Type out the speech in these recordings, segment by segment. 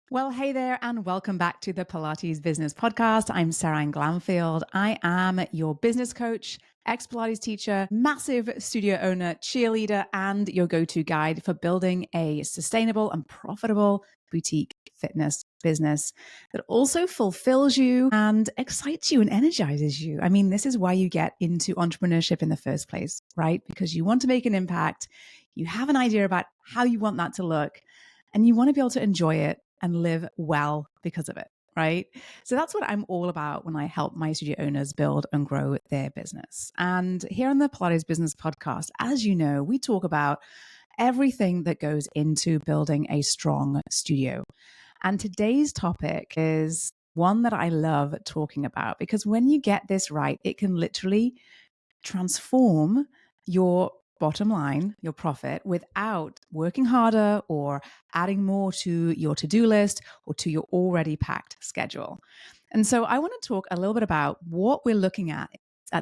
Well, hey there, and welcome back to the Pilates Business Podcast. I'm Seran Glanfield. I am your business coach, ex-Pilates teacher, massive studio owner, cheerleader, and your go-to guide for building a sustainable and profitable boutique fitness business that also fulfills you and excites you and energizes you. I mean, this is why you get into entrepreneurship in the first place, right? Because you want to make an impact, you have an idea about how you want that to look, and you want to be able to enjoy it and live well because of it, right? So that's what I'm all about when I help my studio owners build and grow their business. And here on the Pilates Business Podcast, as you know, we talk about everything that goes into building a strong studio. And today's topic is one that I love talking about because when you get this right, it can literally transform your bottom line, your profit, without working harder or adding more to your to-do list or to your already packed schedule. And so I want to talk a little bit about what we're looking at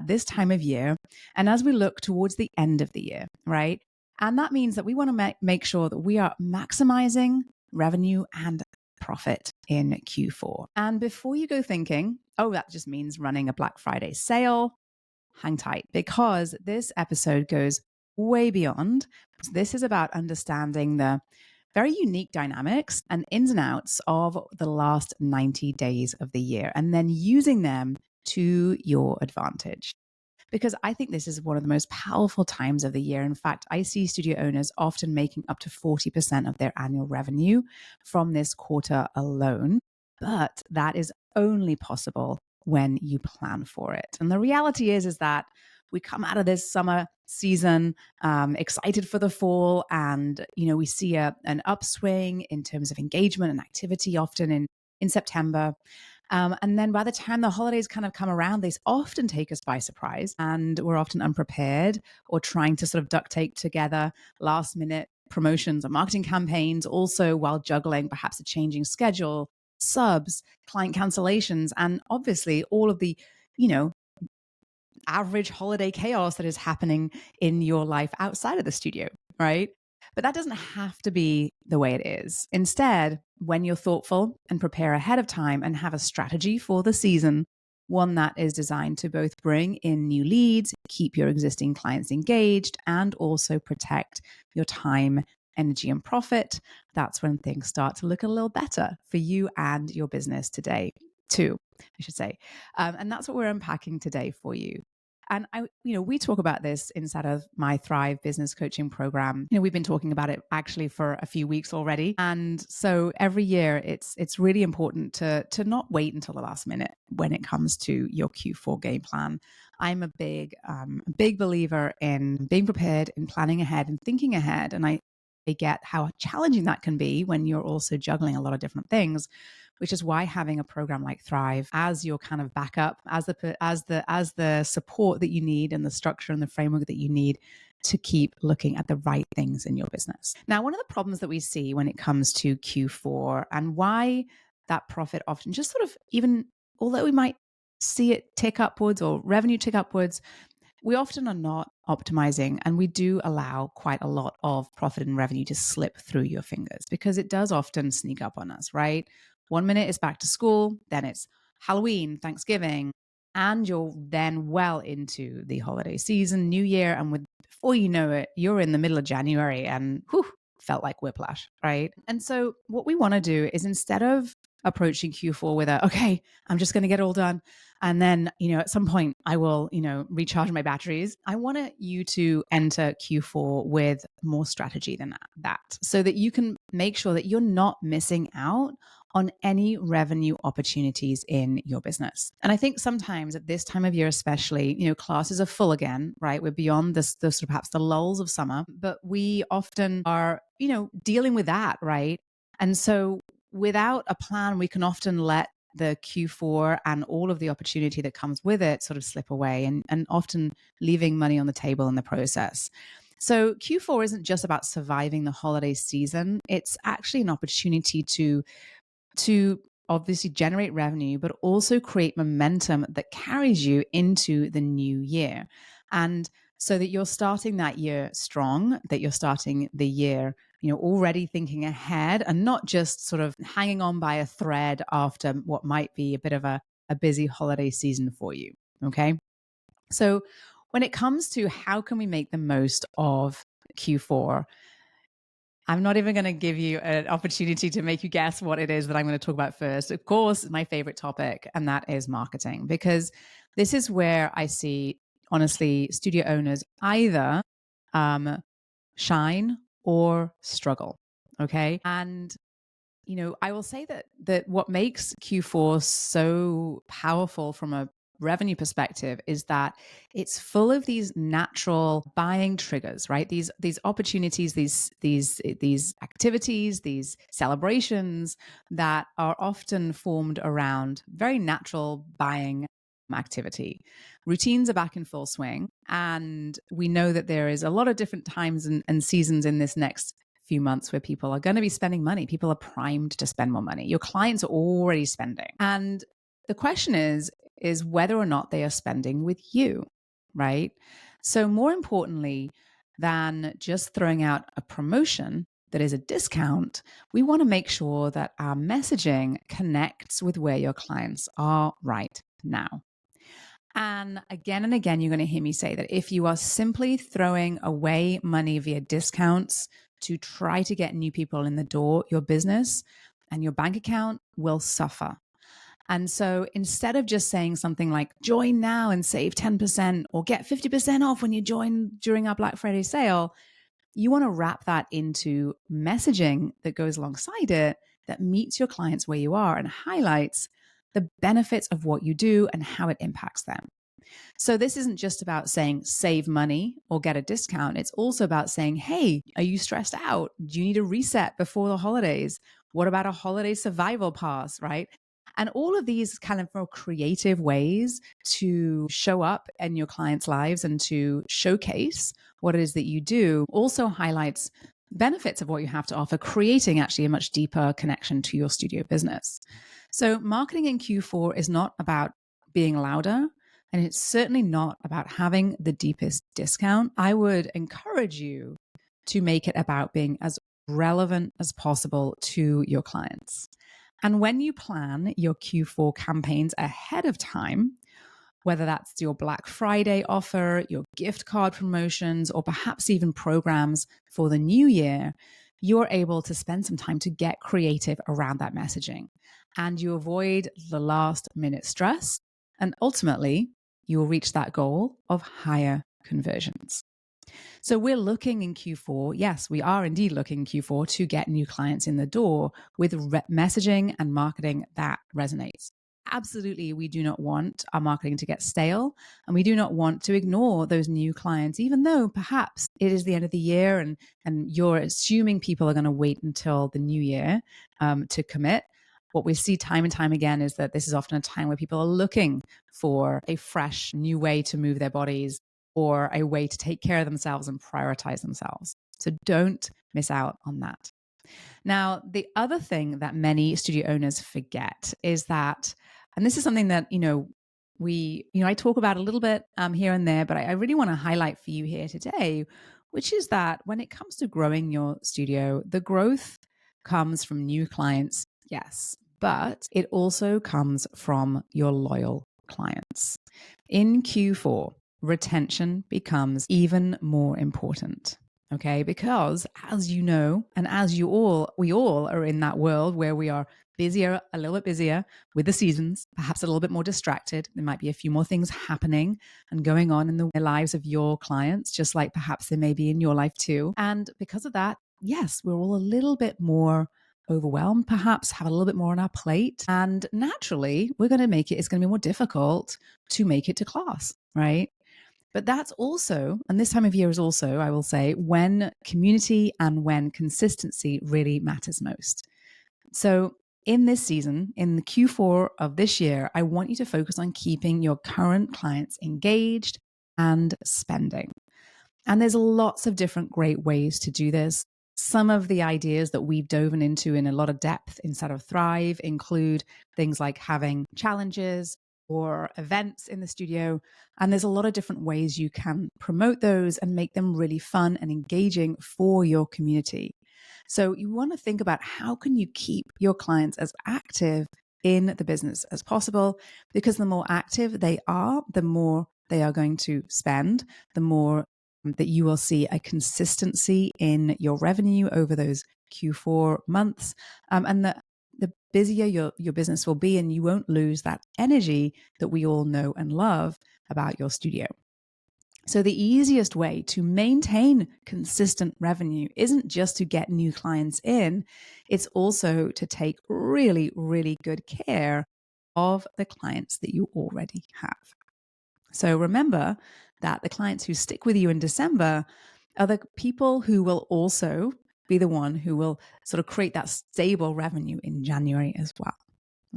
this time of year and as we look towards the end of the year, right? And that means that we want to make sure that we are maximizing revenue and profit in Q4. And before you go thinking, oh, that just means running a Black Friday sale, hang tight because this episode goes way beyond. This is about understanding the very unique dynamics and ins and outs of the last 90 days of the year and then using them to your advantage. Because I think this is one of the most powerful times of the year. In fact, I see studio owners often making up to 40% of their annual revenue from this quarter alone. But that is only possible when you plan for it. And the reality is that we come out of this summer season excited for the fall, and we see an upswing in terms of engagement and activity often in September. And then by the time the holidays kind of come around, they often take us by surprise and we're often unprepared or trying to sort of duct tape together last minute promotions or marketing campaigns, also while juggling perhaps a changing schedule, subs, client cancellations, and obviously all of the, average holiday chaos that is happening in your life outside of the studio, right? But that doesn't have to be the way it is. Instead, when you're thoughtful and prepare ahead of time and have a strategy for the season, one that is designed to both bring in new leads, keep your existing clients engaged, and also protect your time, energy, and profit, that's when things start to look a little better for you and your business today, too, I should say. And that's what we're unpacking today for you. And we talk about this inside of my Thrive business coaching program. We've been talking about it actually for a few weeks already. And so every year it's really important to not wait until the last minute when it comes to your Q4 game plan. I'm a big believer in being prepared, in planning ahead and thinking ahead. And I get how challenging that can be when you're also juggling a lot of different things, which is why having a program like Thrive as your kind of backup, as the support that you need and the structure and the framework that you need to keep looking at the right things in your business. Now, one of the problems that we see when it comes to Q4 and why that profit often just sort of, even although we might see it tick upwards or revenue tick upwards, we often are not optimizing, and we do allow quite a lot of profit and revenue to slip through your fingers because it does often sneak up on us, right? 1 minute it's back to school, then it's Halloween, Thanksgiving, and you're then well into the holiday season, New Year, and before you know it, you're in the middle of January and felt like whiplash, right? And so what we want to do is, instead of approaching Q4 with okay, I'm just going to get it all done, and then, at some point I will, recharge my batteries. I want you to enter Q4 with more strategy than that so that you can make sure that you're not missing out on any revenue opportunities in your business. And I think sometimes at this time of year, especially, classes are full again, right? We're beyond the sort of perhaps the lulls of summer, but we often are, dealing with that, right? And so without a plan, we can often let the Q4 and all of the opportunity that comes with it sort of slip away and often leaving money on the table in the process. So Q4 isn't just about surviving the holiday season. It's actually an opportunity to obviously generate revenue, but also create momentum that carries you into the new year. And so that you're starting that year strong, that you're starting the year, already thinking ahead and not just sort of hanging on by a thread after what might be a bit of a busy holiday season for you. Okay. So when it comes to how can we make the most of Q4, I'm not even going to give you an opportunity to make you guess what it is that I'm going to talk about first. Of course, my favorite topic, and that is marketing, because this is where I see, honestly, studio owners either shine or struggle. Okay. And I will say that what makes Q4 so powerful from a revenue perspective is that it's full of these natural buying triggers, right? These opportunities, these activities, these celebrations that are often formed around very natural buying activity. Routines are back in full swing, and we know that there is a lot of different times and seasons in this next few months where people are going to be spending money. People are primed to spend more money. Your clients are already spending. And the question is whether or not they are spending with you, right? So more importantly than just throwing out a promotion that is a discount, we want to make sure that our messaging connects with where your clients are right now. And again, you're going to hear me say that if you are simply throwing away money via discounts to try to get new people in the door, your business and your bank account will suffer. And so instead of just saying something like join now and save 10% or get 50% off when you join during our Black Friday sale, you want to wrap that into messaging that goes alongside it that meets your clients where you are and highlights the benefits of what you do and how it impacts them. So this isn't just about saying save money or get a discount. It's also about saying, hey, are you stressed out? Do you need a reset before the holidays? What about a holiday survival pass, right? And all of these kind of more creative ways to show up in your clients' lives and to showcase what it is that you do also highlights benefits of what you have to offer, creating actually a much deeper connection to your studio business. So marketing in Q4 is not about being louder, and it's certainly not about having the deepest discount. I would encourage you to make it about being as relevant as possible to your clients. And when you plan your Q4 campaigns ahead of time, whether that's your Black Friday offer, your gift card promotions, or perhaps even programs for the new year, you're able to spend some time to get creative around that messaging. And you avoid the last minute stress. And ultimately, you will reach that goal of higher conversions. So we're looking in Q4. Yes, we are indeed looking in Q4 to get new clients in the door with messaging and marketing that resonates. Absolutely, we do not want our marketing to get stale, and we do not want to ignore those new clients, even though perhaps it is the end of the year and you're assuming people are going to wait until the new year to commit. What we see time and time again is that this is often a time where people are looking for a fresh new way to move their bodies or a way to take care of themselves and prioritize themselves. So don't miss out on that. Now, the other thing that many studio owners forget is that, and this is something that, I talk about a little bit here and there, but I really want to highlight for you here today, which is that when it comes to growing your studio, the growth comes from new clients, yes, but it also comes from your loyal clients. In Q4, retention becomes even more important. Okay, because as you know, and as we all are in that world where we are busier, a little bit busier with the seasons, perhaps a little bit more distracted. There might be a few more things happening and going on in the lives of your clients, just like perhaps there may be in your life too. And because of that, yes, we're all a little bit more overwhelmed, perhaps have a little bit more on our plate. And naturally, it's going to be more difficult to make it to class, right? But that's also, and this time of year is also, I will say, when community and when consistency really matters most. So in this season, in the Q4 of this year, I want you to focus on keeping your current clients engaged and spending. And there's lots of different great ways to do this. Some of the ideas that we've dove into in a lot of depth inside of Thrive include things like having challenges or events in the studio. And there's a lot of different ways you can promote those and make them really fun and engaging for your community. So you want to think about how can you keep your clients as active in the business as possible, because the more active they are, the more they are going to spend, the more that you will see a consistency in your revenue over those Q4 months, and the busier your business will be, and you won't lose that energy that we all know and love about your studio. So the easiest way to maintain consistent revenue isn't just to get new clients in, it's also to take really, really good care of the clients that you already have. So remember that the clients who stick with you in December are the people who will also be the one who will sort of create that stable revenue in January as well.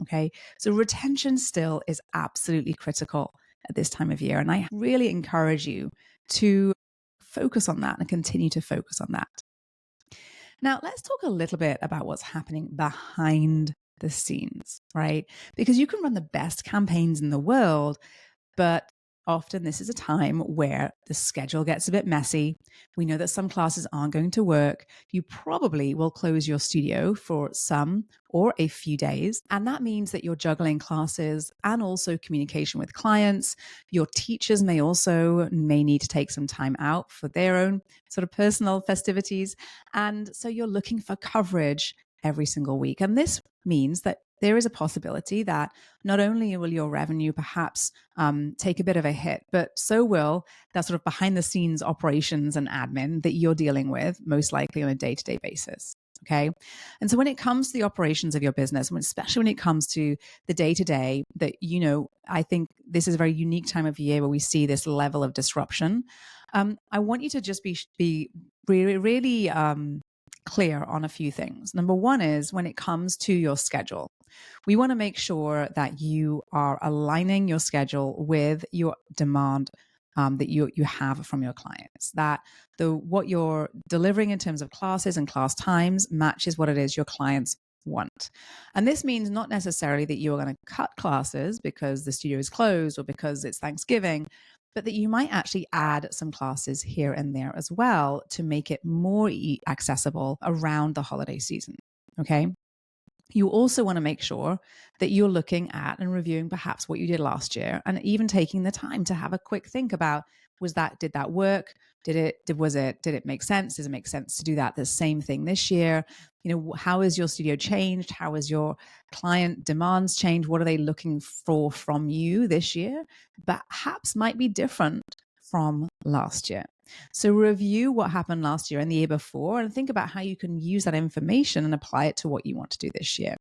Okay. So retention still is absolutely critical at this time of year. And I really encourage you to focus on that and continue to focus on that. Now, let's talk a little bit about what's happening behind the scenes, right? Because you can run the best campaigns in the world, but often this is a time where the schedule gets a bit messy. We know that some classes aren't going to work. You probably will close your studio for some or a few days. And that means that you're juggling classes and also communication with clients. Your teachers may need to take some time out for their own sort of personal festivities. And so you're looking for coverage every single week. And this means that there is a possibility that not only will your revenue perhaps take a bit of a hit, but so will that sort of behind the scenes operations and admin that you're dealing with, most likely on a day-to-day basis. Okay. And so when it comes to the operations of your business, especially when it comes to the day-to-day that, I think this is a very unique time of year where we see this level of disruption. I want you to just be really, really clear on a few things. Number one is when it comes to your schedule, we want to make sure that you are aligning your schedule with your demand that you have from your clients, that what you're delivering in terms of classes and class times matches what it is your clients want. And this means not necessarily that you're going to cut classes because the studio is closed or because it's Thanksgiving, but that you might actually add some classes here and there as well to make it more accessible around the holiday season. Okay. You also want to make sure that you're looking at and reviewing perhaps what you did last year, and even taking the time to have a quick think about, did that work? Did it make sense? Does it make sense to do that the same thing this year? How has your studio changed? How has your client demands changed? What are they looking for from you this year? Perhaps might be different from last year. So review what happened last year and the year before, and think about how you can use that information and apply it to what you want to do this year.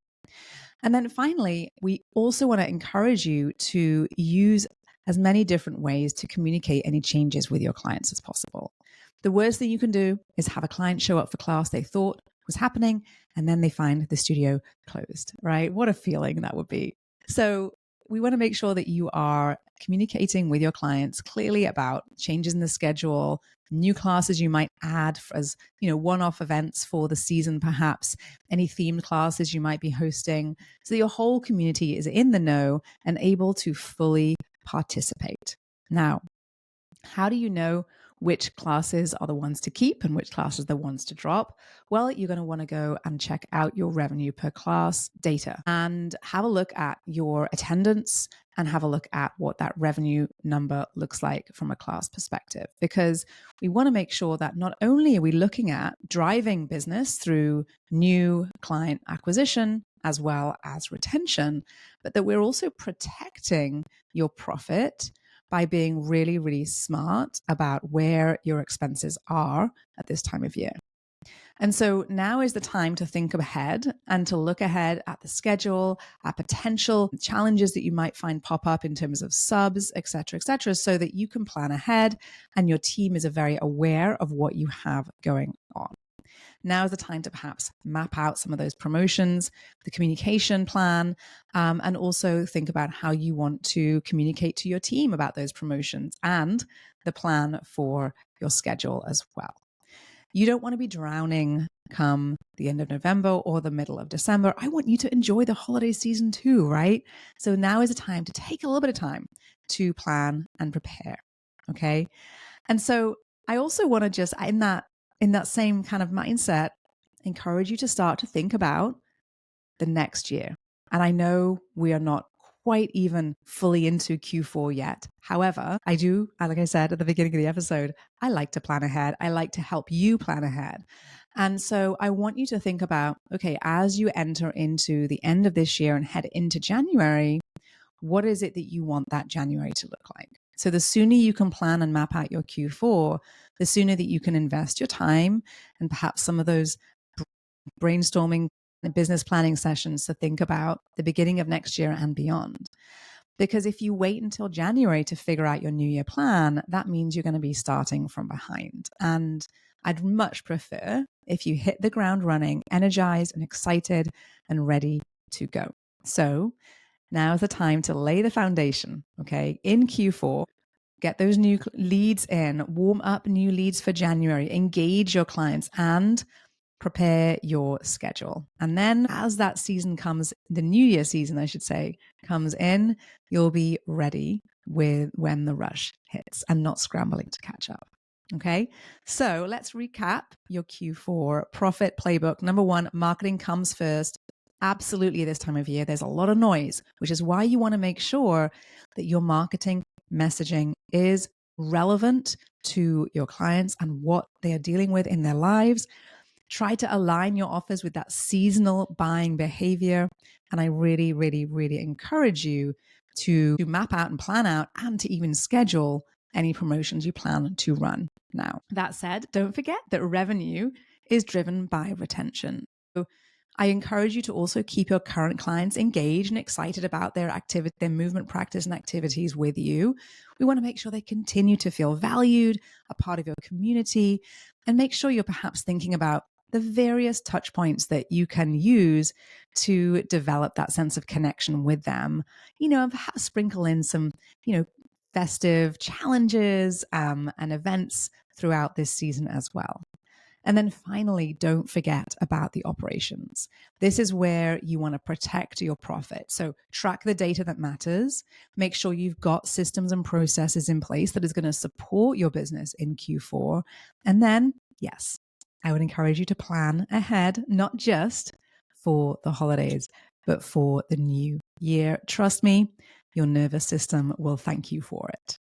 And then finally, we also want to encourage you to use as many different ways to communicate any changes with your clients as possible. The worst thing you can do is have a client show up for class they thought was happening, and then they find the studio closed, right? What a feeling that would be. So we want to make sure that you are communicating with your clients clearly about changes in the schedule, new classes you might add as one-off events for the season, perhaps any themed classes you might be hosting, so that your whole community is in the know and able to fully participate. Now, how do you know which classes are the ones to keep and which classes are the ones to drop? Well, you're going to want to go and check out your revenue per class data and have a look at your attendance and have a look at what that revenue number looks like from a class perspective, because we want to make sure that not only are we looking at driving business through new client acquisition as well as retention, but that we're also protecting your profit by being really, really smart about where your expenses are at this time of year. And so now is the time to think ahead and to look ahead at the schedule, at potential challenges that you might find pop up in terms of subs, et cetera, so that you can plan ahead and your team is very aware of what you have going on. Now is the time to perhaps map out some of those promotions, the communication plan, and also think about how you want to communicate to your team about those promotions and the plan for your schedule as well. You don't want to be drowning come the end of November or the middle of December. I want you to enjoy the holiday season too, right? So now is the time to take a little bit of time to plan and prepare. Okay. And so I also want to just, in that same kind of mindset, encourage you to start to think about the next year. And I know we are not quite even fully into Q4 yet. However, I do, like I said at the beginning of the episode, I like to plan ahead. I like to help you plan ahead. And so I want you to think about, okay, as you enter into the end of this year and head into January, what is it that you want that January to look like? So the sooner you can plan and map out your Q4, the sooner that you can invest your time and perhaps some of those brainstorming and business planning sessions to think about the beginning of next year and beyond. Because if you wait until January to figure out your New Year plan, that means you're going to be starting from behind. And I'd much prefer if you hit the ground running, energized and excited and ready to go. So now is the time to lay the foundation, okay? In Q4, get those new leads in, warm up new leads for January, engage your clients, and prepare your schedule. And then as that season comes, the New Year season, I should say, comes in, you'll be ready with when the rush hits and not scrambling to catch up. Okay, so let's recap your Q4 Profit Playbook. Number one, marketing comes first. Absolutely, this time of year, there's a lot of noise, which is why you want to make sure that your marketing messaging is relevant to your clients and what they are dealing with in their lives. Try to align your offers with that seasonal buying behavior. And I really, really, really encourage you to map out and plan out and to even schedule any promotions you plan to run now. That said, don't forget that revenue is driven by retention. So I encourage you to also keep your current clients engaged and excited about their activity, their movement practice and activities with you. We want to make sure they continue to feel valued, a part of your community, and make sure you're perhaps thinking about the various touch points that you can use to develop that sense of connection with them, and perhaps sprinkle in some, festive challenges and events throughout this season as well. And then finally, don't forget about the operations. This is where you want to protect your profit. So track the data that matters. Make sure you've got systems and processes in place that is going to support your business in Q4. And then, yes, I would encourage you to plan ahead, not just for the holidays, but for the new year. Trust me, your nervous system will thank you for it.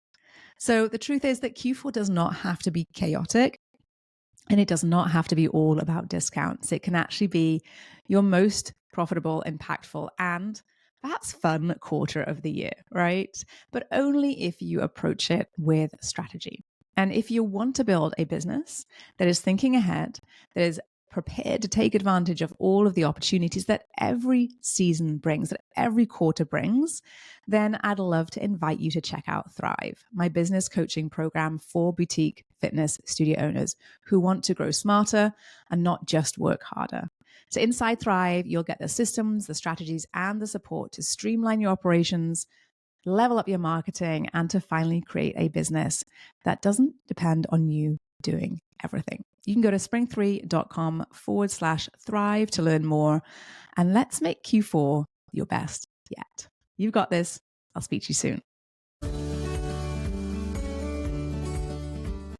So the truth is that Q4 does not have to be chaotic. And it does not have to be all about discounts. It can actually be your most profitable, impactful, and perhaps fun quarter of the year, right? But only if you approach it with strategy. And if you want to build a business that is thinking ahead, that is prepared to take advantage of all of the opportunities that every season brings, that every quarter brings, then I'd love to invite you to check out Thrive, my business coaching program for boutique fitness studio owners who want to grow smarter and not just work harder. So inside Thrive, you'll get the systems, the strategies, and the support to streamline your operations, level up your marketing, and to finally create a business that doesn't depend on you doing everything. You can go to spring3.com/thrive to learn more. And let's make Q4 your best yet. You've got this. I'll speak to you soon.